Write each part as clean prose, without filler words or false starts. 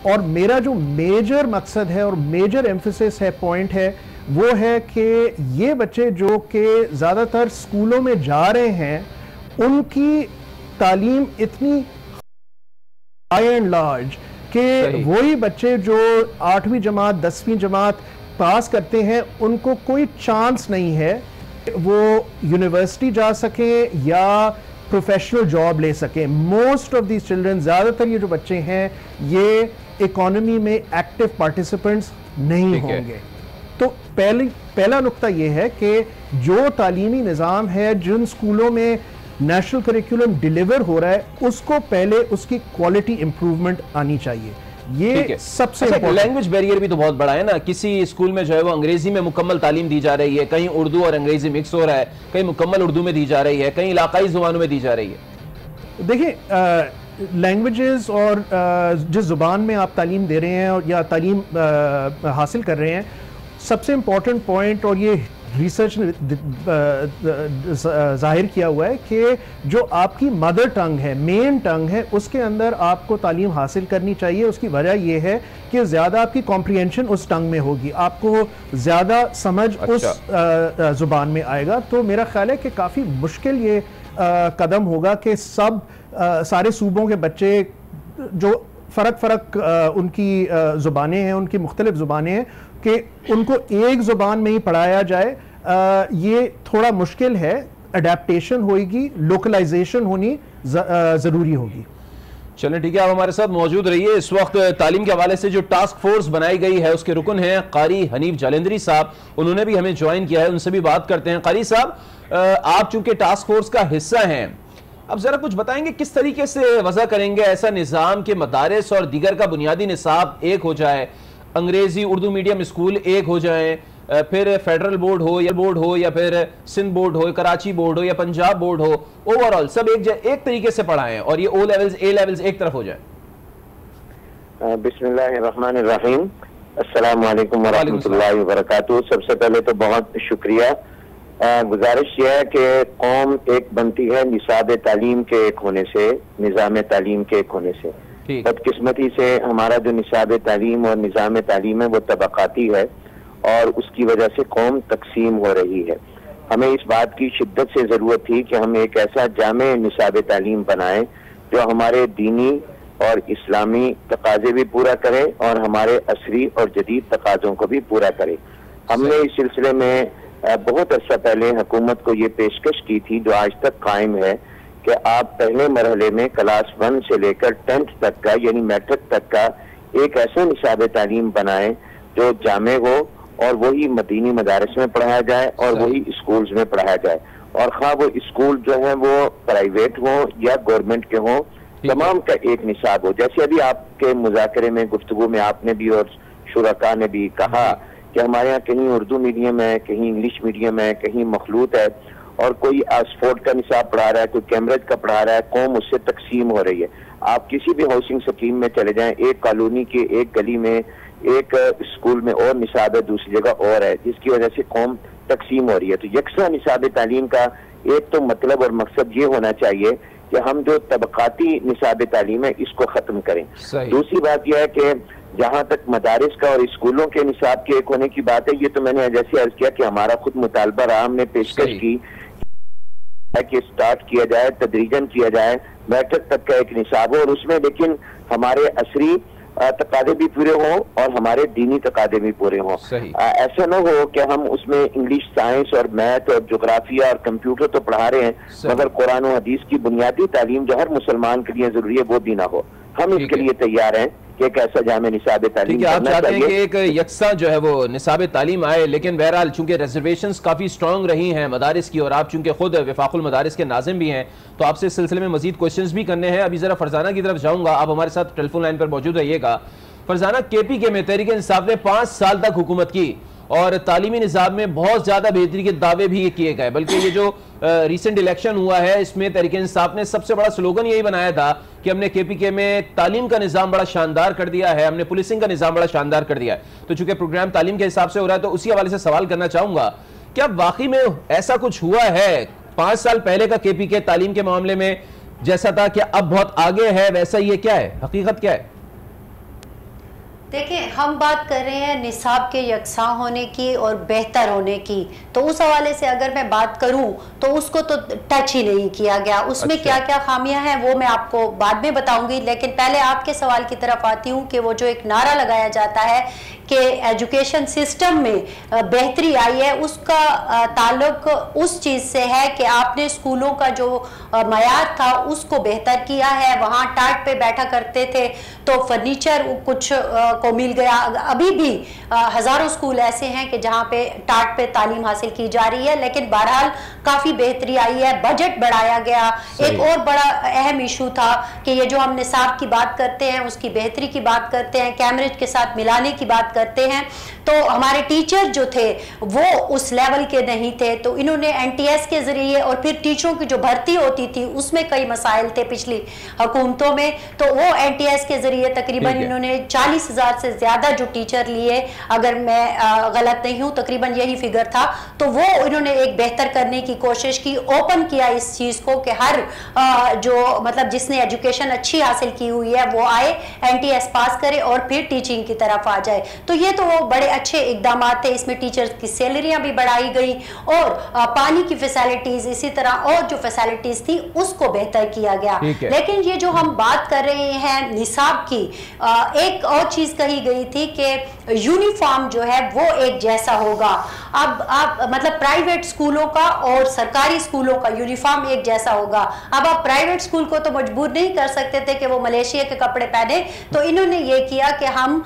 اور میرا جو میجر مقصد ہے اور میجر ایمفیسس ہے، پوائنٹ ہے، وہ ہے کہ یہ بچے جو کہ زیادہ تر اسکولوں میں جا رہے ہیں ان کی تعلیم اتنی بائی اینڈ لارج کہ وہی بچے جو 8ویں جماعت 10ویں جماعت پاس کرتے ہیں ان کو کوئی چانس نہیں ہے وہ یونیورسٹی جا سکیں یا پروفیشنل جاب لے سکیں. موسٹ آف دیز چلڈرن، زیادہ تر یہ جو بچے ہیں یہ اکانومی میں ایکٹیو پارٹیسپینٹس نہیں ہوں گے. تو پہلا نقطہ یہ ہے کہ جو تعلیمی نظام ہے، جن سکولوں میں نیشنل کریکولم ڈیلیور ہو رہا ہے، اس کو پہلے اس کی کوالٹی امپروومنٹ آنی چاہیے. یہ سب سے لینگویج بیریئر بھی تو بہت بڑا ہے نا. کسی اسکول میں جو ہے وہ انگریزی میں مکمل تعلیم دی جا رہی ہے، کہیں اردو اور انگریزی مکس ہو رہا ہے، کہیں مکمل اردو میں دی جا رہی ہے، کہیں علاقائی زبانوں میں دی جا رہی ہے. دیکھیں لینگویجز اور جس زبان میں آپ تعلیم دے رہے ہیں یا تعلیم حاصل کر رہے ہیں، سب سے امپورٹنٹ پوائنٹ، اور یہ ریسرچ نے ظاہر کیا ہوا ہے کہ جو آپ کی مدر ٹنگ ہے، مین ٹنگ ہے، اس کے اندر آپ کو تعلیم حاصل کرنی چاہیے. اس کی وجہ یہ ہے کہ زیادہ آپ کی کمپریہنشن اس ٹنگ میں ہوگی، آپ کو زیادہ سمجھ اس زبان میں آئے گا. تو میرا خیال ہے کہ کافی مشکل یہ قدم ہوگا کہ سارے صوبوں کے بچے جو فرق ان کی زبانیں ہیں، ان کی مختلف زبانیں ہیں، کہ ان کو ایک زبان میں ہی پڑھایا جائے. یہ تھوڑا مشکل ہے. اڈیپٹیشن ہوئے گی، لوکلائزیشن ہونی ضروری ہوگی. چلیں ٹھیک ہے، آپ ہمارے ساتھ موجود رہیے. اس وقت تعلیم کے حوالے سے جو ٹاسک فورس بنائی گئی ہے اس کے رکن ہیں قاری حنیف جالندری صاحب. انہوں نے بھی ہمیں جوائن کیا ہے، ان سے بھی بات کرتے ہیں. قاری صاحب، آپ چونکہ ٹاسک فورس کا حصہ ہیں، اب ذرا کچھ بتائیں گے کس طریقے سے وضع کریں گے ایسا نظام کہ مدارس اور دیگر کا بنیادی نصاب ایک ہو جائے، انگریزی اردو میڈیم اسکول ایک ہو جائیں، پھر فیڈرل بورڈ ہو یا پھر سندھ بورڈ ہو، کراچی بورڈ ہو یا پنجاب بورڈ ہو، اوورال سب ایک طریقے سے پڑھائیں اور یہ او لیولز اے لیولز ایک طرف ہو جائیں. بسم اللہ الرحمن الرحیم. السلام علیکم ورحمۃ اللہ وبرکاتہ. سب سے پہلے تو بہت شکریہ. گزارش یہ ہے کہ قوم ایک بنتی ہے نصاب تعلیم کے ایک ہونے سے، نظام تعلیم کے ایک ہونے سے. بدقسمتی سے ہمارا جو نصاب تعلیم اور نظام تعلیم ہے وہ طبقاتی ہے اور اس کی وجہ سے قوم تقسیم ہو رہی ہے. ہمیں اس بات کی شدت سے ضرورت تھی کہ ہم ایک ایسا جامع نصاب تعلیم بنائیں جو ہمارے دینی اور اسلامی تقاضے بھی پورا کرے اور ہمارے عصری اور جدید تقاضوں کو بھی پورا کرے. ہم نے اس سلسلے میں بہت عرصہ پہلے حکومت کو یہ پیشکش کی تھی جو آج تک قائم ہے کہ آپ پہلے مرحلے میں کلاس 1 سے لے کر 10th تک کا یعنی میٹرک تک کا ایک ایسا نصاب تعلیم بنائیں جو جامع ہو اور وہی مدینی مدارس میں پڑھایا جائے اور وہی اسکولز میں پڑھایا جائے. اور خواہ وہ اسکول جو ہیں وہ پرائیویٹ ہوں یا گورنمنٹ کے ہوں، تمام کا ایک نصاب ہو. جیسے ابھی آپ کے مذاکرے میں گفتگو میں آپ نے بھی اور شرکاء نے بھی کہا کہ ہمارے ہاں کہیں اردو میڈیم ہے، کہیں انگلش میڈیم ہے، کہیں مخلوط ہے، اور کوئی آکسفورڈ کا نصاب پڑھا رہا ہے، کوئی کیمبرج کا پڑھا رہا ہے. قوم اس سے تقسیم ہو رہی ہے. آپ کسی بھی ہاؤسنگ اسکیم میں چلے جائیں، ایک کالونی کے ایک گلی میں ایک اسکول میں اور نصاب ہے، دوسری جگہ اور ہے، جس کی وجہ سے قوم تقسیم ہو رہی ہے. تو یکساں نصاب تعلیم کا ایک تو مطلب اور مقصد یہ ہونا چاہیے کہ ہم جو طبقاتی نصاب تعلیم ہے اس کو ختم کریں. دوسری بات یہ ہے کہ جہاں تک مدارس کا اور اسکولوں کے نصاب کے ایک ہونے کی بات ہے، یہ تو میں نے جیسے عرض کیا کہ ہمارا خود مطالبہ رہا، ہم نے پیشکش کی کہ سٹارٹ کیا جائے، تدریجاً کیا جائے، میٹرک تک کا ایک نصاب ہو اور اس میں لیکن ہمارے عصری تقاضے بھی پورے ہوں اور ہمارے دینی تقاضے بھی پورے ہوں. ایسا نہ ہو کہ ہم اس میں انگلش، سائنس اور میتھ اور جغرافیہ اور کمپیوٹر تو پڑھا رہے ہیں مگر قرآن و حدیث کی بنیادی تعلیم جو ہر مسلمان کے لیے ضروری ہے وہ بھی نہ ہو. ہم اس کے لیے تیار ہیں کہ ایک ایسا جامع نصاب تعلیم آپ چاہتے ہیں کہ ایک یکساں جو ہے وہ نصاب تعلیم آئے، لیکن بہرحال چونکہ ریزرویشنز کافی سٹرونگ رہی ہیں مدارس کی اور آپ چونکہ خود وفاق المدارس کے ناظم بھی ہیں تو آپ سے اس سلسلے میں مزید کوشچنز بھی کرنے ہیں. ابھی ذرا فرزانہ کی طرف جاؤں گا، آپ ہمارے ساتھ ٹیلی فون لائن پر موجود رہیے گا. فرزانہ، کے پی کے میں تحریک انصاف نے 5 سال تک حکومت کی اور تعلیمی نظام میں بہت زیادہ بہتری کے دعوے بھی کیے گئے، بلکہ یہ جو ریسنٹ الیکشن ہوا ہے اس میں تحریک انصاف نے سب سے بڑا سلوگن یہی بنایا تھا کہ ہم نے کے پی کے میں تعلیم کا نظام بڑا شاندار کر دیا ہے، ہم نے پولیسنگ کا نظام بڑا شاندار کر دیا ہے. تو چونکہ پروگرام تعلیم کے حساب سے ہو رہا ہے تو اسی حوالے سے سوال کرنا چاہوں گا، کیا واقعی میں ایسا کچھ ہوا ہے 5 سال پہلے کا کے پی کے تعلیم کے معاملے میں جیسا تھا کہ اب بہت آگے ہے، ویسا یہ کیا ہے، حقیقت کیا ہے؟ دیکھیں ہم بات کر رہے ہیں نصاب کے یکساں ہونے کی اور بہتر ہونے کی، تو اس حوالے سے اگر میں بات کروں تو اس کو تو ٹچ ہی نہیں کیا گیا. اس میں کیا کیا خامیاں ہیں وہ میں آپ کو بعد میں بتاؤں گی، لیکن پہلے آپ کے سوال کی طرف آتی ہوں کہ وہ جو ایک نعرہ لگایا جاتا ہے کہ ایجوکیشن سسٹم میں بہتری آئی ہے، اس کا تعلق اس چیز سے ہے کہ آپ نے اسکولوں کا جو معیار تھا اس کو بہتر کیا ہے. وہاں ٹاٹ پہ بیٹھا کرتے تھے تو فرنیچر کچھ کو مل گیا. ابھی بھی ہزاروں اسکول ایسے ہیں کہ جہاں پہ ٹاٹ پہ تعلیم حاصل کی جا رہی ہے، لیکن بہرحال کافی بہتری آئی ہے. بجٹ بڑھایا گیا. ایک اور بڑا اہم ایشو تھا کہ یہ جو ہم نصاب کی بات کرتے ہیں، اس کی بہتری کی بات کرتے ہیں، کیمبرج کے ساتھ ملانے کی بات کرتے ہیں، تو ہمارے ٹیچر جو تھے وہ اس لیول کے نہیں تھے. تو انہوں نے این ٹی ایس کے ذریعے، اور پھر ٹیچروں کی جو بھرتی ہوتی تھی اس میں کئی مسائل تھے پچھلی حکومتوں میں، تو وہ این ٹی ایس کے ذریعے تقریباً انہوں نے 40,000 سے زیادہ جو ٹیچر لیے، اگر میں غلط نہیں ہوں تقریباً یہی فگر تھا. تو وہ انہوں نے ایک بہتر کرنے کی کوشش کی، اوپن کیا اس چیز کو کہ ہر جو مطلب جس نے ایجوکیشن اچھی حاصل کی ہوئی ہے وہ آئے، این ٹی ایس پاس کرے اور پھر ٹیچنگ کی طرف آ جائے. تو یہ تو وہ بڑے اچھے اقدامات تھے. اس میں ٹیچرز کی سیلریاں بھی بڑھائی گئی اور پانی کی فیسلٹیز، اسی طرح اور جو فیسلٹیز تھی اس کو بہتر کیا گیا. لیکن یہ جو ہم بات کر رہے ہیں نصاب کی، ایک اور چیز کہی گئی تھی کہ یونیفارم جو ہے وہ ایک جیسا ہوگا. اب آپ مطلب پرائیویٹ اسکولوں کا اور سرکاری اسکولوں کا یونیفارم ایک جیسا ہوگا. اب آپ پرائیویٹ اسکول کو تو مجبور نہیں کر سکتے تھے کہ وہ ملیشیا کے کپڑے پہنے، تو انہوں نے یہ کیا کہ ہم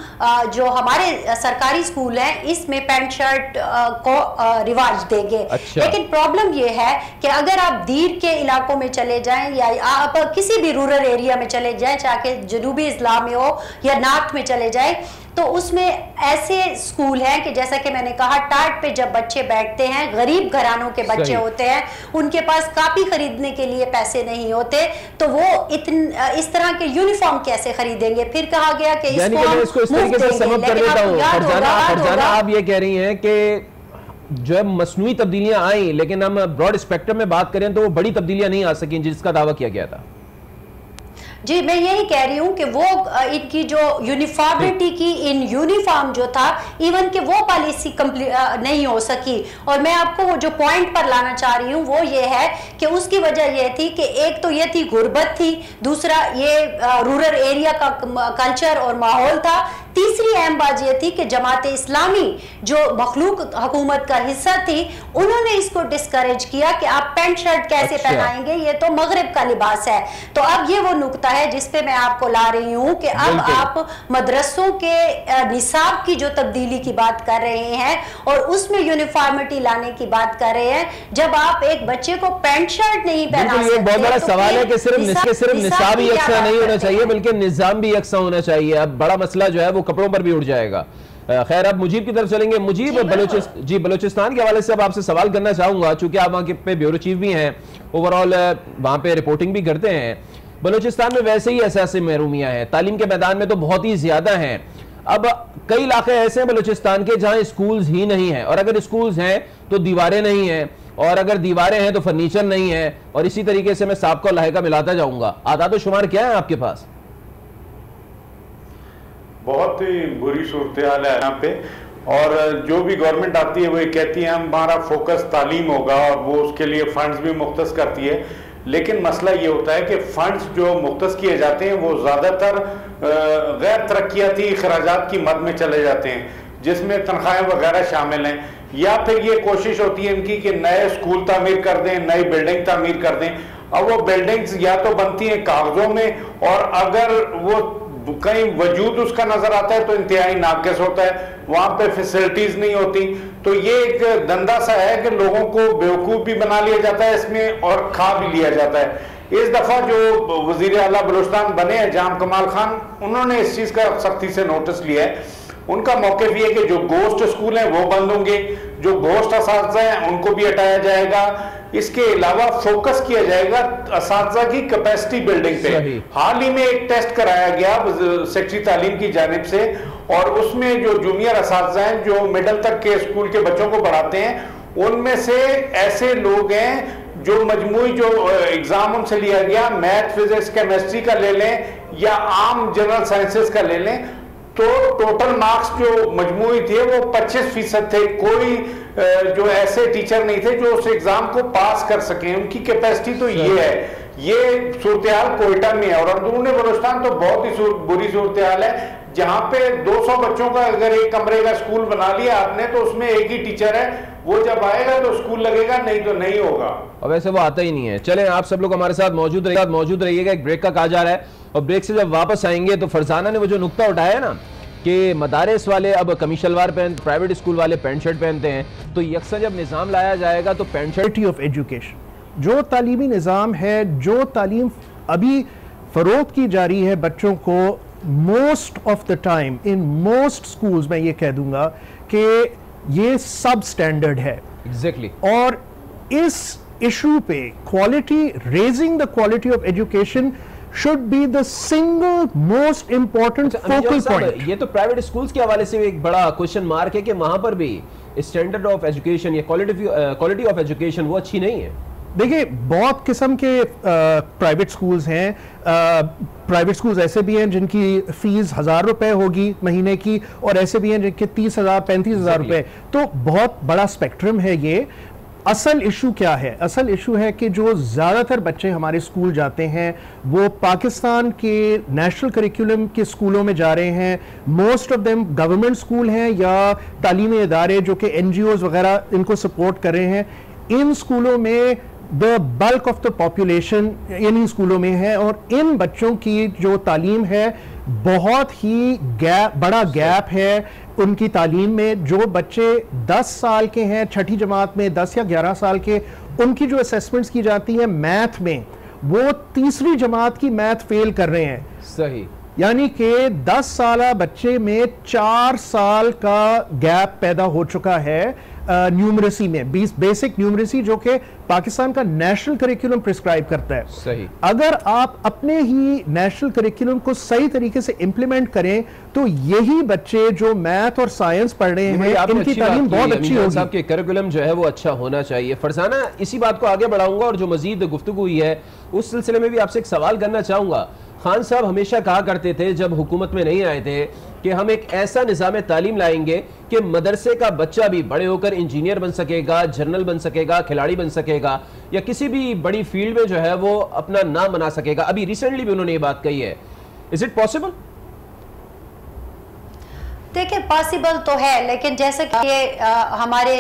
جو ہمارے سرکاری اسکول ہیں اس میں پینٹ شرٹ کو رواج دیں گے. لیکن پرابلم یہ ہے کہ اگر آپ دیر کے علاقوں میں چلے جائیں یا آپ کسی بھی رورل ایریا میں چلے جائیں، چاہے جنوبی اضلاع میں ہو یا نارتھ میں چلے جائیں، تو اس میں ایسے اسکول ہیں کہ جیسا کہ میں نے کہا ٹاٹ پہ جب بچے بیٹھتے ہیں، غریب گھرانوں کے بچے ہوتے ہیں، ان کے پاس کاپی خریدنے کے لیے پیسے نہیں ہوتے، تو وہ اس طرح کے یونیفارم کیسے خریدیں گے؟ پھر کہا گیا کہ اس کو اس طریقے سے سمجھ کر دیتا ہوں. فرزانہ آپ یہ کہہ رہی ہیں کہ جو ہے مصنوعی تبدیلیاں آئیں، لیکن ہم براڈ اسپیکٹرم میں بات کریں تو وہ بڑی تبدیلیاں نہیں آ سکیں جس کا دعویٰ کیا گیا تھا. جی میں یہی کہہ رہی ہوں کہ وہ ان کی جو یونیفارمٹی کی ان یونیفارم جو تھا، ایون کہ وہ پالیسی نہیں ہو سکی. اور میں آپ کو وہ جو پوائنٹ پر لانا چاہ رہی ہوں وہ یہ ہے کہ اس کی وجہ یہ تھی کہ ایک تو یہ تھی غربت تھی، دوسرا یہ رورل ایریا کا کلچر اور ماحول تھا، تیسری اہم بات یہ تھی کہ جماعت اسلامی جو مخلوق حکومت کا حصہ تھی، انہوں نے اس کو ڈسکریج کیا کہ آپ پینٹ شرٹ کیسے پہنائیں گے، یہ تو مغرب کا لباس ہے. تو اب یہ وہ نقطہ ہے جس پہ میں آپ کو لا رہی ہوں کہ اب آپ مدرسوں کے نصاب کی جو تبدیلی کی بات کر رہے ہیں اور اس میں یونیفارمٹی لانے کی بات کر رہے ہیں، جب آپ ایک بچے کو پینٹ شرٹ نہیں پہنا سکتے. یہ بہت بڑا سوال ہے کہ صرف نصاب ہی یکساں نہیں ہونا چاہیے بلکہ نظام بھی یکساں ہونا چاہیے. اب بڑا مسئلہ جو ہے وہ کپڑوں پر بھی اٹھ جائے گا. خیر اب مجیب کی طرف چلیں گے. مجیب بلوچستان کے حوالے سے اب آپ سے سوال کرنا چاہوں گا، چونکہ آپ وہاں پہ بیورو چیف بھی ہیں، اوورآل وہاں پہ رپورٹنگ بھی کرتے ہیں. بلوچستان میں ویسے ہی اساسی محرومیاں ہیں، تعلیم کے میدان میں تو بہت ہی زیادہ ہیں. اب کئی علاقے ایسے ہیں بلوچستان کے جہاں اسکولز ہی نہیں ہیں، اور اگر اسکولز ہیں تو دیواریں نہیں ہیں، اور اگر دیواریں ہیں تو فرنیچر نہیں ہے، اور اسی طریقے سے میں سابقہ لائحہ ملاتا جاؤں گا. اعداد و شمار کیا ہے آپ کے پاس؟ بہت ہی بری صورتحال ہے یہاں پہ، اور جو بھی گورنمنٹ آتی ہے وہ یہ کہتی ہے ہمارا فوکس تعلیم ہوگا اور وہ اس کے لیے فنڈز بھی مختص کرتی ہے. لیکن مسئلہ یہ ہوتا ہے کہ فنڈز جو مختص کیے جاتے ہیں وہ زیادہ تر غیر ترقیاتی اخراجات کی مد میں چلے جاتے ہیں، جس میں تنخواہیں وغیرہ شامل ہیں، یا پھر یہ کوشش ہوتی ہے ان کی کہ نئے اسکول تعمیر کر دیں، نئی بلڈنگ تعمیر کر دیں. اب وہ بلڈنگز یا تو بنتی ہیں کاغذوں میں، اور اگر وہ کہیں وجود اس کا نظر آتا ہے تو انتہائی ناقص ہوتا ہے، وہاں پہ فیسلٹیز نہیں ہوتی. تو یہ ایک دندہ سا ہے کہ لوگوں کو بیوقوف بھی بنا لیا جاتا ہے اس میں اور کھا بھی لیا جاتا ہے. اس دفعہ جو وزیر اعلیٰ بلوچستان بنے ہیں جام کمال خان، انہوں نے اس چیز کا سختی سے نوٹس لیا ہے. ان کا موقف یہ ہے کہ جو گوسٹ اسکول ہیں وہ بند ہوں گے، جو گوسٹ اساتذہ ہیں ان کو بھی ہٹایا جائے گا. اس کے علاوہ فوکس کیا جائے گا اساتذہ کی کیپیسٹی بلڈنگ پہ. حال ہی میں ایک ٹیسٹ کرایا گیا سیکٹری تعلیم کی جانب سے، اور اس میں جو جونیئر اساتذہ ہیں جو مڈل تک کے اسکول کے بچوں کو پڑھاتے ہیں، ان میں سے ایسے لوگ ہیں جو مجموعی جو ایگزام ان سے لیا گیا، میتھ فزکس کیمسٹری کا لے لیں یا عام جنرل سائنسز کا لے لیں، تو ٹوٹل مارکس جو مجموعی تھے وہ 25% تھے. کوئی جو ایسے ٹیچر نہیں تھے جو اس ایگزام کو پاس کر سکیں. ان کی کیپیسٹی تو یہ ہے. یہ صورتحال کوئٹہ میں ہے اور اندرون بلوچستان تو بہت ہی بری صورتحال ہے, جہاں پہ 200 بچوں کا اگر ایک کمرے کا اسکول بنا لیا آپ نے تو اس میں ایک ہی ٹیچر ہے. وہ جب آئے گا تو اسکول لگے گا, نہیں تو نہیں ہوگا. اور ویسے وہ آتا ہی نہیں ہے. چلیں آپ سب لوگ ہمارے ساتھ موجود رہیے گا. ایک بریک کا کہا جا رہا ہے اور بریک سے جب واپس آئیں گے تو فرزانہ نے وہ جو نقطہ اٹھایا ہے نا کہ مدارس والے اب قمیص شلوار پہنتے, پرائیویٹ اسکول والے پینٹ شرٹ پہنتے ہیں, تو یکساں جب نظام لایا جائے گا تو پینٹ شرٹ آف ایجوکیشن جو تعلیمی نظام ہے, جو تعلیم ابھی فروغ کی جا رہی ہے بچوں کو, most of the time in most schools میں یہ کہہ دوں گا کہ یہ سب سٹینڈرڈ ہے. ایگزیکٹلی. اور اس ایشو پہ quality, raising the quality of education should be the single most important focal point. یہ تو پرائیویٹ اسکولز کے حوالے سے ایک بڑا کوشچن مارک ہے کہ وہاں پر بھی اسٹینڈرڈ آف ایجوکیشن یا کوالٹی آف ایجوکیشن وہ اچھی نہیں ہے. دیکھیں بہت قسم کے پرائیویٹ سکولز ہیں. پرائیویٹ سکولز ایسے بھی ہیں جن کی فیس 1000 روپے ہوگی مہینے کی, اور ایسے بھی ہیں جن کے 30,000 35,000 روپے. تو بہت بڑا اسپیکٹرم ہے یہ. اصل ایشو کیا ہے؟ اصل ایشو ہے کہ جو زیادہ تر بچے ہمارے اسکول جاتے ہیں وہ پاکستان کے نیشنل کریکولم کے اسکولوں میں جا رہے ہیں. Most of them government school ہیں یا تعلیمی ادارے جو کہ NGOs وغیرہ ان کو سپورٹ کر رہے ہیں. ان اسکولوں میں the bulk of the population انہی اسکولوں میں ہے, اور ان بچوں کی جو تعلیم ہے بہت ہی بڑا گیپ ہے ان کی تعلیم میں. جو بچے 10 سال کے ہیں چھٹی جماعت میں, 10 یا 11 سال کے, ان کی جو اسیسمنٹس کی جاتی ہیں میتھ میں, وہ تیسری جماعت کی میتھ فیل کر رہے ہیں. صحیح. یعنی کہ 10 سالہ بچے میں 4 سال کا گیپ پیدا ہو چکا ہے نیومریسی میں, بیسک نیومریسی جو کہ پاکستان کا نیشنل کریکولم پرسکرائب کرتا ہے. صحیح. اگر آپ اپنے ہی نیشنل کریکولم کو صحیح طریقے سے امپلیمنٹ کریں تو یہی بچے جو میتھ اور سائنس پڑھ رہے ہیں ان کی تعلیم بہت اچھی ہوگی. صاحب کے کریکولم جو ہے وہ اچھا ہونا چاہیے. فرزانہ اسی بات کو آگے بڑھاؤں گا اور جو مزید گفتگو ہوئی ہے اس سلسلے میں بھی آپ سے ایک سوال کرنا چاہوں گا. خان صاحب ہمیشہ کہا کرتے تھے جب حکومت میں نہیں آئے تھے کہ ہم ایک ایسا نظام تعلیم لائیں گے کہ مدرسے کا بچہ بھی بڑے ہو کر انجینئر بن سکے گا, جنرل بن سکے گا, کھلاڑی بن سکے گا, یا کسی بھی بڑی فیلڈ میں جو ہے وہ اپنا نام بنا سکے گا. ابھی ریسنٹلی بھی انہوں نے یہ بات کہی ہے. Is it possible? دیکھیں پاسبل تو ہے, لیکن جیسے کہ ہمارے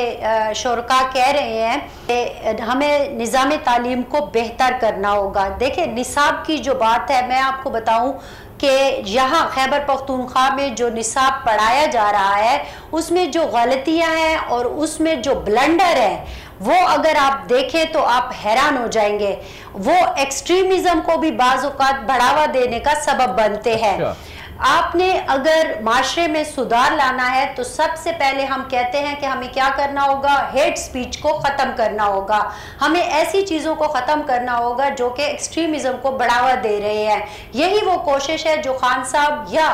شرکاء کہہ رہے ہیں کہ ہمیں نظام تعلیم کو بہتر کرنا ہوگا. دیکھیں نصاب کی جو بات ہے, میں آپ کو بتاؤں کہ یہاں خیبر پختونخوا میں جو نصاب پڑھایا جا رہا ہے اس میں جو غلطیاں ہیں اور اس میں جو بلنڈر ہیں وہ اگر آپ دیکھیں تو آپ حیران ہو جائیں گے. وہ ایکسٹریمزم کو بھی بعض اوقات بڑھاوا دینے کا سبب بنتے ہیں. آپ نے اگر معاشرے میں سدھار لانا ہے تو سب سے پہلے ہم کہتے ہیں کہ ہمیں کیا کرنا ہوگا, ہیٹ سپیچ کو ختم کرنا ہوگا. ہمیں ایسی چیزوں کو ختم کرنا ہوگا جو کہ ایکسٹریمزم کو بڑھاوا دے رہے ہیں. یہی وہ کوشش ہے جو خان صاحب یا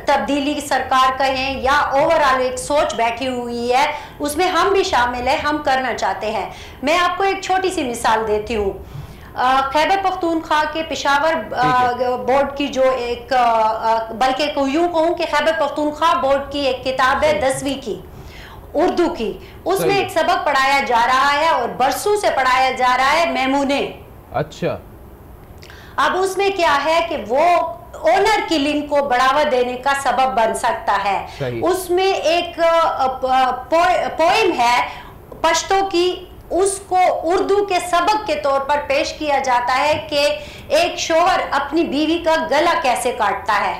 تبدیلی سرکار کہیں یا اوورآل ایک سوچ بیٹھی ہوئی ہے, اس میں ہم بھی شامل ہیں, ہم کرنا چاہتے ہیں. میں آپ کو ایک چھوٹی سی مثال دیتی ہوں. خیبر پختونخوا کے پشاور بورڈ کی جو ایک, بلکہ یوں کہوں کہ خیبر پختونخوا بورڈ کی ایک کتاب ہے 10ویں کی اردو کی, اس میں ایک سبق پڑھایا جا رہا ہے اور برسوں سے پڑھایا جا رہا ہے میمونے. اچھا. اب اس میں کیا ہے کہ وہ اونر کلنگ کو بڑھاوا دینے کا سبب بن سکتا ہے. اس میں ایک پوئم ہے پشتو کی, اس کو اردو کے سبق کے طور پر پیش کیا جاتا ہے کہ ایک شوہر اپنی بیوی کا گلا کیسے کاٹتا ہے.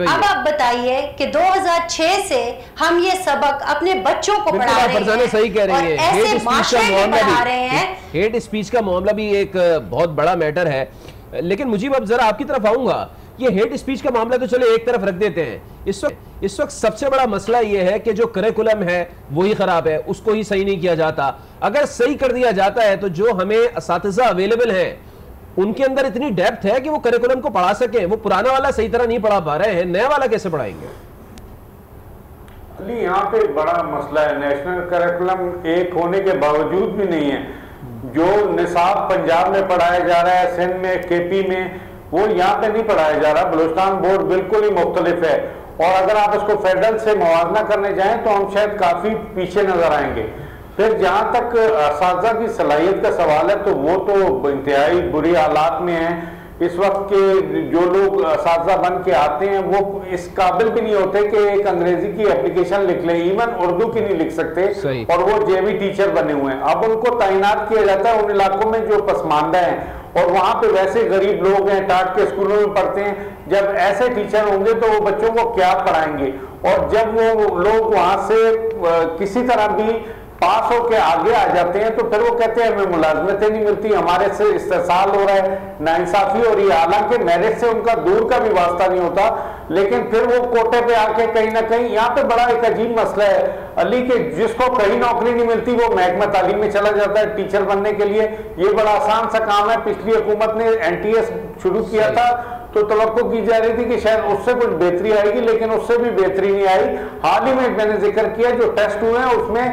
اب آپ بتائیے کہ 2006 سے ہم یہ سبق اپنے بچوں کو پڑھا رہے ہیں اور ایسے معاشرے میں پڑھا رہے ہیں. ہیٹ اسپیچ کا معاملہ بھی ایک بہت بڑا میٹر ہے, لیکن مجھے اب ذرا آپ کی طرف آؤں گا. یہ ہیٹ اسپیچ کا معاملہ تو چلے ایک طرف رکھ دیتے ہیں. اس وقت سب سے بڑا مسئلہ یہ ہے کہ جو کریکولم ہے وہی خراب ہے, اس کو ہی صحیح نہیں کیا جاتا. اگر صحیح کر دیا جاتا ہے تو جو ہمیں اساتذہ اویلیبل ہیں ان کے اندر اتنی ڈیپتھ ہے کہ وہ کریکولم کو پڑھا سکیں. وہ پرانا والا صحیح طرح نہیں پڑھا پا رہے ہیں, نیا والا کیسے پڑھائیں گے؟ علی یہاں پہ بڑا مسئلہ ہے. نیشنل کریکولم ایک ہونے کے باوجود بھی نہیں ہے. جو نصاب پنجاب میں پڑھایا جا رہا ہے, سندھ میں, کے پی میں, وہ یہاں پہ نہیں پڑھایا جا رہا. بلوچستان بورڈ بالکل ہی مختلف ہے, اور اگر آپ اس کو فیڈرل سے موازنہ کرنے جائیں تو ہم شاید کافی پیچھے نظر آئیں گے. پھر جہاں تک اساتذہ کی صلاحیت کا سوال ہے تو وہ تو انتہائی بری حالات میں ہیں اس وقت کے. جو لوگ اساتذہ بن کے آتے ہیں وہ اس قابل بھی نہیں ہوتے کہ ایک انگریزی کی اپلیکیشن لکھ لیں, ایون اردو کی نہیں لکھ سکتے, اور وہ جے وی ٹیچر بنے ہوئے ہیں. اب ان کو تعینات کیا جاتا ہے ان علاقوں میں جو پسماندہ ہیں, اور وہاں پہ ویسے غریب لوگ ہیں, ٹاٹ کے اسکولوں میں پڑھتے ہیں. جب ایسے ٹیچر ہوں گے تو وہ بچوں کو کیا پڑھائیں گے؟ اور جب وہ لوگ وہاں سے کسی طرح بھی پاس ہو کے آگے آ جاتے ہیں تو پھر وہ کہتے ہیں ہمیں ملازمتیں نہیں ملتی, ہمارے سے استحصال ہو رہا ہے, ناانصافی ہو رہی ہے. حالانکہ میرٹ سے ان کا دور کا بھی واسطہ نہیں ہوتا, لیکن پھر وہ کوٹے پہ آ کے کہیں نہ کہیں. یہاں پہ بڑا ایک عجیب مسئلہ ہے علی کہ جس کو کہیں نوکری نہیں ملتی وہ محکمہ تعلیم میں چلا جاتا ہے ٹیچر بننے کے لیے. یہ بڑا آسان سا کام ہے. پچھلی حکومت نے NTS شروع کیا تھا تو توقع کی جا رہی تھی کہ شاید اس سے کچھ بہتری آئے گی, لیکن اس سے بھی بہتری نہیں آئی. حال ہی میں نے ذکر کیا جو ٹیسٹ ہوئے ہیں اس میں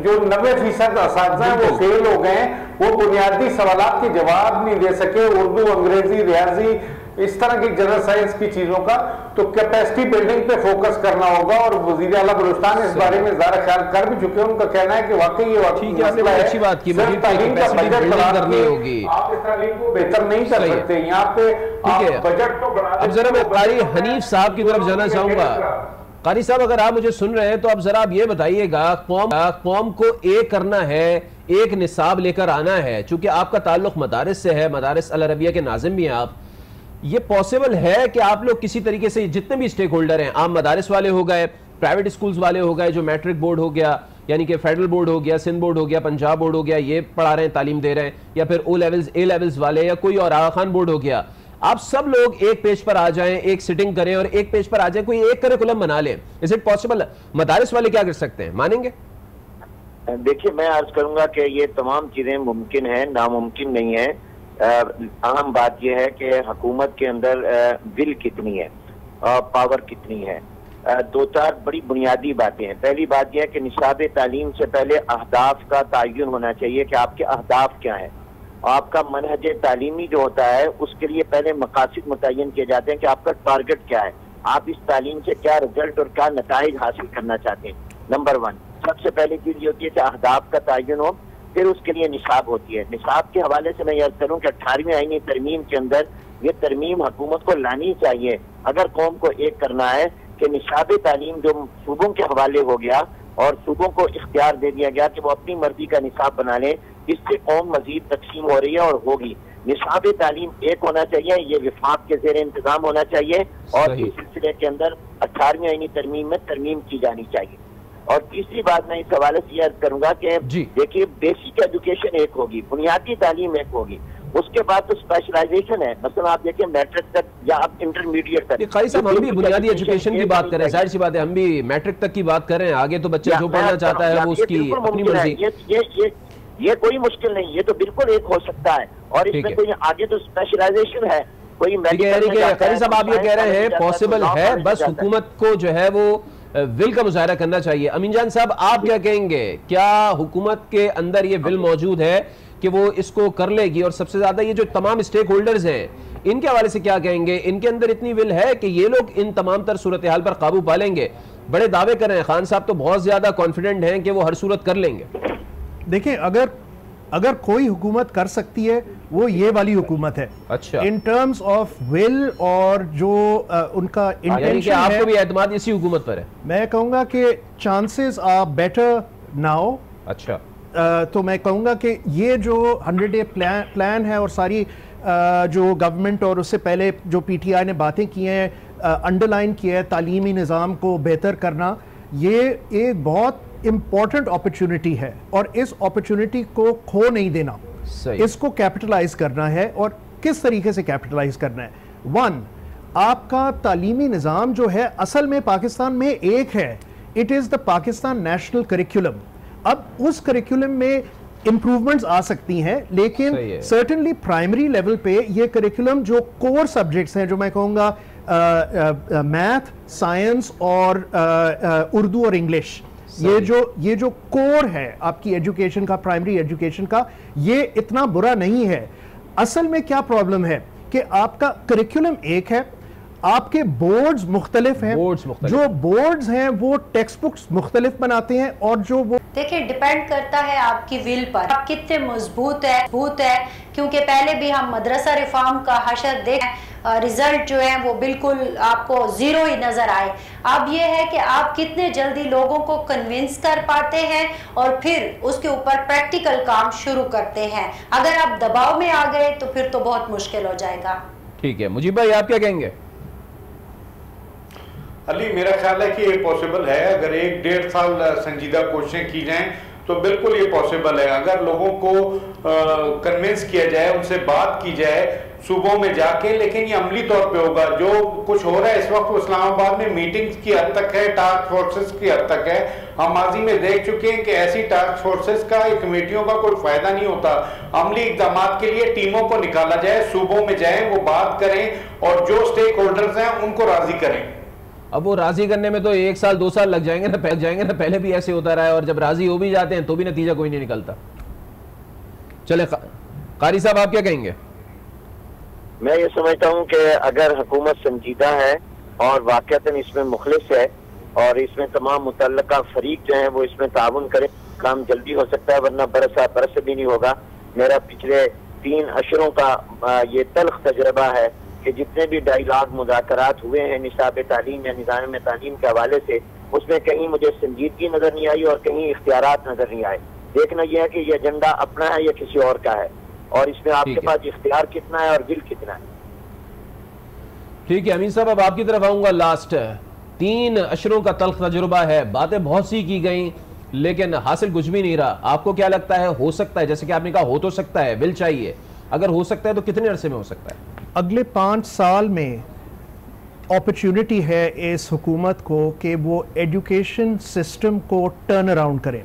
جو 90% اساتذہ ہیں وہ فیل ہو گئے ہیں. وہ بنیادی سوالات کے جواب نہیں دے سکے, اردو, انگریزی, ریاضی, اس طرح کی جنرل سائنس کی چیزوں کا. تو کیپیسٹی بلڈنگ پہ فوکس کرنا ہوگا, اور وزیر اعلیٰ بلوچستان اس بارے میں زیادہ خیال کر بھی چکے ہیں. ان کا کہنا ہے کہ واقعی یہ مسئلہ ہے, صرف تعلیم کا بجٹ بڑھانے ہوگی, آپ اس تعلیم کو بہتر نہیں کر سکتے. یہاں پہ بجٹ کو بڑھا. اب ذرا میں قاری حنیف صاحب کی طرف جانا چاہوں گا. قاری صاحب اگر آپ مجھے سن رہے ہیں تو اب ذرا آپ یہ بتائیے گا, قوم کو ایک کرنا ہے, ایک نصاب لے کر آنا ہے, چونکہ آپ کا تعلق مدارس سے ہے, مدارس العربیہ کے ناظم بھی ہیں آپ, یہ پاسبل ہے کہ آپ لوگ کسی طریقے سے جتنے بھی سٹیک ہولڈر ہیں, عام مدارس والے ہو گئے, پرائیویٹ اسکولز والے ہو گئے, جو میٹرک بورڈ ہو گیا یعنی کہ فیڈرل بورڈ ہو گیا, سندھ بورڈ ہو گیا, پنجاب بورڈ ہو گیا, یہ پڑھا رہے ہیں, تعلیم دے رہے ہیں, یا پھر اے لیولز والے, یا کوئی اور آغا خان بورڈ ہو گیا, آپ سب لوگ ایک پیج پر آ جائیں, ایک سٹنگ کریں اور ایک پیج پر آ جائیں, کوئی ایک کریکولم بنا لیں. Is it possible? مدارس والے کیا کر سکتے ہیں, مانیں گے؟ دیکھیے میں عرض کروں گا کہ یہ تمام چیزیں ممکن ہیں, ناممکن نہیں ہے. اہم بات یہ ہے کہ حکومت کے اندر ول کتنی ہے اور پاور کتنی ہے. دو چار بڑی بنیادی باتیں ہیں. پہلی بات یہ ہے کہ نصاب تعلیم سے پہلے اہداف کا تعین ہونا چاہیے کہ آپ کے اہداف کیا ہیں. آپ کا منہج تعلیمی جو ہوتا ہے اس کے لیے پہلے مقاصد متعین کیے جاتے ہیں کہ آپ کا ٹارگٹ کیا ہے, آپ اس تعلیم سے کیا رزلٹ اور کیا نتائج حاصل کرنا چاہتے ہیں. نمبر 1 سب سے پہلی چیز یہ ہوتی ہے کہ اہداف کا تعین ہو, پھر اس کے لیے نصاب ہوتی ہے. نصاب کے حوالے سے میں یہ عرض کروں کہ 18ویں آئینی ترمیم کے اندر یہ ترمیم حکومت کو لانی چاہیے اگر قوم کو ایک کرنا ہے کہ نصاب تعلیم جو صوبوں کے حوالے ہو گیا اور صوبوں کو اختیار دے دیا گیا کہ وہ اپنی مرضی کا نصاب بنا لیں, اس سے قوم مزید تقسیم ہو رہی ہے اور ہوگی. نصاب تعلیم ایک ہونا چاہیے, یہ وفاق کے زیر انتظام ہونا چاہیے, اور اس سلسلے کے اندر 18ویں آئینی ترمیم میں ترمیم کی جانی چاہیے. اور تیسری بات میں اس حوالے سے یہ عرض کروں گا کہ دیکھیے بیسک ایجوکیشن ایک ہوگی, بنیادی تعلیم ایک ہوگی, اس کے بعد تو اسپیشلائزیشن ہے. مثلا آپ دیکھیں میٹرک تک یا آپ انٹرمیڈیٹ تک. قاری صاحب ہم بھی بنیادی ایجوکیشن کی بات کریں, ظاہر سی بات ہے ہم بھی میٹرک تک کی بات کر رہے ہیں, آگے تو بچہ جو پڑھنا چاہتا ہے وہ اس کی اپنی مرضی. یہ کوئی مشکل نہیں, یہ تو بالکل ایک ہو سکتا ہے, اور اس میں کوئی آگے تو اسپیشلائزیشن ہے. کوئی قاری صاحب آپ یہ کہہ رہے ہیں پاسبل ہے, بس حکومت کو جو ہے وہ ول کا مظاہرہ کرنا چاہیے. امین جان صاحب آپ کیا کہیں گے, کیا حکومت کے اندر یہ ول موجود ہے کہ وہ اس کو کر لے گی؟ اور سب سے زیادہ یہ جو تمام اسٹیک ہولڈرز ہیں ان کے حوالے سے کیا کہیں گے, ان کے اندر اتنی ول ہے کہ یہ لوگ ان تمام تر صورتحال پر قابو پا لیں گے؟ بڑے دعوے کر رہے ہیں, خان صاحب تو بہت زیادہ کانفیڈنٹ ہیں کہ وہ ہر صورت کر لیں گے. دیکھیں اگر کوئی حکومت کر سکتی ہے وہ یہ والی حکومت ہے. اچھا, ان ٹرمز آف ول اور جو ان کا انٹینشن ہے, آپ کو بھی اعتماد اسی حکومت پر ہے؟ میں کہوں گا کہ چانسز آر بیٹر ناؤ. اچھا, تو میں کہوں گا کہ یہ جو 100 ڈے پلان ہے اور ساری جو گورنمنٹ اور اس سے پہلے جو پی ٹی آئی نے باتیں کی ہیں, انڈر لائن کیا ہے تعلیمی نظام کو بہتر کرنا, یہ ایک بہت امپورٹنٹ اپرچونٹی ہے, اور اس اپرچونٹی کو کھو نہیں دینا, اس کو کیپٹلائز کرنا ہے. اور کس طریقے سے کیپٹلائز کرنا ہے؟ 1 آپ کا تعلیمی نظام جو ہے اصل میں پاکستان میں ایک ہے, it is the Pakistan national curriculum. اب اس کریکولم میں امپروومنٹس آ سکتی ہیں, لیکن سرٹنلی پرائمری لیول پہ یہ کریکولم جو کور سبجیکٹس ہیں, جو میں کہوں گا میتھ, سائنس اور اردو اور انگلش, یہ جو کور ہے آپ کی ایجوکیشن کا, پرائمری ایجوکیشن کا, یہ اتنا برا نہیں ہے. اصل میں کیا پرابلم ہے کہ آپ کا کریکولم ایک ہے, آپ کے بورڈز مختلف ہیں, جو بورڈز ہیں وہ ٹیکسٹ بکس مختلف بناتے ہیں, اور جو وہ دیکھیں ڈیپینڈ کرتا ہے آپ کی ول پر, آپ کتنے مضبوط ہے, کیونکہ پہلے بھی ہم مدرسہ ریفارم کا حشر دیکھیں, ریزلٹ جو ہے وہ بالکل آپ کو زیرو ہی نظر آئے. اب یہ ہے کہ آپ کتنے جلدی لوگوں کو کنونس کر پاتے ہیں اور پھر اس کے اوپر پریکٹیکل کام شروع کرتے ہیں. اگر آپ دباؤ میں آ گئے تو پھر تو بہت مشکل ہو جائے گا. ٹھیک ہے, مجیب بھائی آپ کیا کہیں گے؟ علی, میرا خیال ہے کہ یہ پاسبل ہے, اگر 1-1.5 سال سنجیدہ کوششیں کی جائیں تو بالکل یہ پاسبل ہے. اگر لوگوں کو کنونس کیا جائے, ان سے بات کی جائے صوبوں میں جا کے, لیکن یہ عملی طور پہ ہوگا. جو کچھ ہو رہا ہے اس وقت اسلام آباد میں میٹنگز کی حد تک ہے, ٹاسک فورسز کی حد تک ہے. ہم ماضی میں دیکھ چکے ہیں کہ ایسی ٹاسک فورسز کا, کمیٹیوں کا کوئی فائدہ نہیں ہوتا. عملی اقدامات کے لیے ٹیموں کو نکالا جائے, صوبوں میں جائیں, وہ بات کریں اور جو سٹیک ہولڈرز ہیں ان کو راضی کریں. اب وہ راضی کرنے میں تو 1 سال 2 سال لگ جائیں گے نا, پہلے بھی ایسے ہوتا رہا ہے, اور جب راضی ہو بھی جاتے ہیں تو بھی نتیجہ کوئی نہیں نکلتا. چلے قاری صاحب آپ کیا کہیں گے؟ میں یہ سمجھتا ہوں کہ اگر حکومت سنجیدہ ہے اور واقعتاً اس میں مخلص ہے اور اس میں تمام متعلقہ فریق جو ہیں وہ اس میں تعاون کریں, کام جلدی ہو سکتا ہے, ورنہ برس بھی نہیں ہوگا. میرا پچھلے 3 اشروں کا یہ تلخ تجربہ ہے کہ جتنے بھی ڈائیلاگ مذاکرات ہوئے ہیں نصاب تعلیم یا نظام تعلیم کے حوالے سے, اس میں کہیں مجھے سنجیدگی نظر نہیں آئی اور کہیں اختیارات نظر نہیں آئے. دیکھنا یہ ہے کہ یہ ایجنڈا اپنا ہے یا کسی اور کا ہے, اور اس میں آپ کے پاس اختیار کتنا ہے اور ول کتنا ہے. ٹھیک ہے امین صاحب, اب آپ کی طرف آؤں گا. لاسٹ 3 اشروں کا تلخ تجربہ ہے, باتیں بہت سی کی گئیں لیکن حاصل کچھ بھی نہیں رہا. آپ کو کیا لگتا ہے ہو سکتا ہے, جیسے کہ آپ نے کہا ہو تو سکتا ہے, ول چاہیے, اگر ہو سکتا ہے تو کتنے عرصے میں ہو سکتا ہے؟ اگلے 5 سال میں اپرچونٹی ہے اس حکومت کو کہ وہ ایڈوکیشن سسٹم کو ٹرن اراؤنڈ کریں.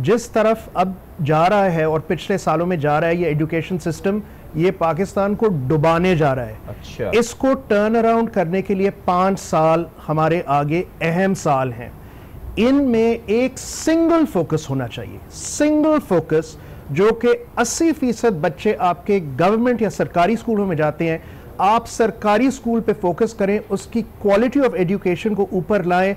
جس طرف اب جا رہا ہے اور پچھلے سالوں میں جا رہا ہے یہ ایڈوکیشن سسٹم, یہ پاکستان کو ڈبانے جا رہا ہے. اچھا, اس کو ٹرن اراؤنڈ کرنے کے لیے 5 سال ہمارے آگے اہم سال ہیں. ان میں ایک سنگل فوکس ہونا چاہیے, سنگل فوکس, جو کہ 80% بچے آپ کے گورنمنٹ یا سرکاری اسکولوں میں جاتے ہیں. آپ سرکاری اسکول پہ فوکس کریں, اس کی کوالٹی آف ایڈوکیشن کو اوپر لائیں.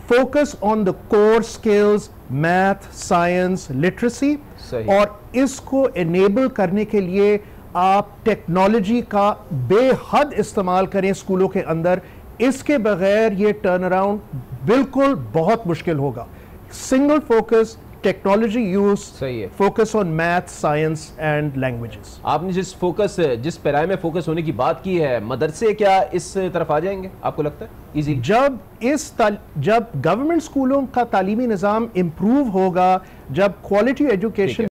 Focus on the core skills, math, science, literacy, اور اس کو انیبل کرنے کے لیے آپ ٹیکنالوجی کا بے حد استعمال کریں اسکولوں کے اندر. اس کے بغیر یہ ٹرن اراؤنڈ بالکل بہت مشکل ہوگا. Single focus, technology use, focus on math, science and languages. آپ نے جس پیرائے میں فوکس ہونے کی بات کی ہے, مدرسے کیا اس طرف آ جائیں گے آپ کو لگتا ہے ایزی؟ جب گورنمنٹ اسکولوں کا تعلیمی نظام امپروو ہوگا, جب کوالٹی ایجوکیشن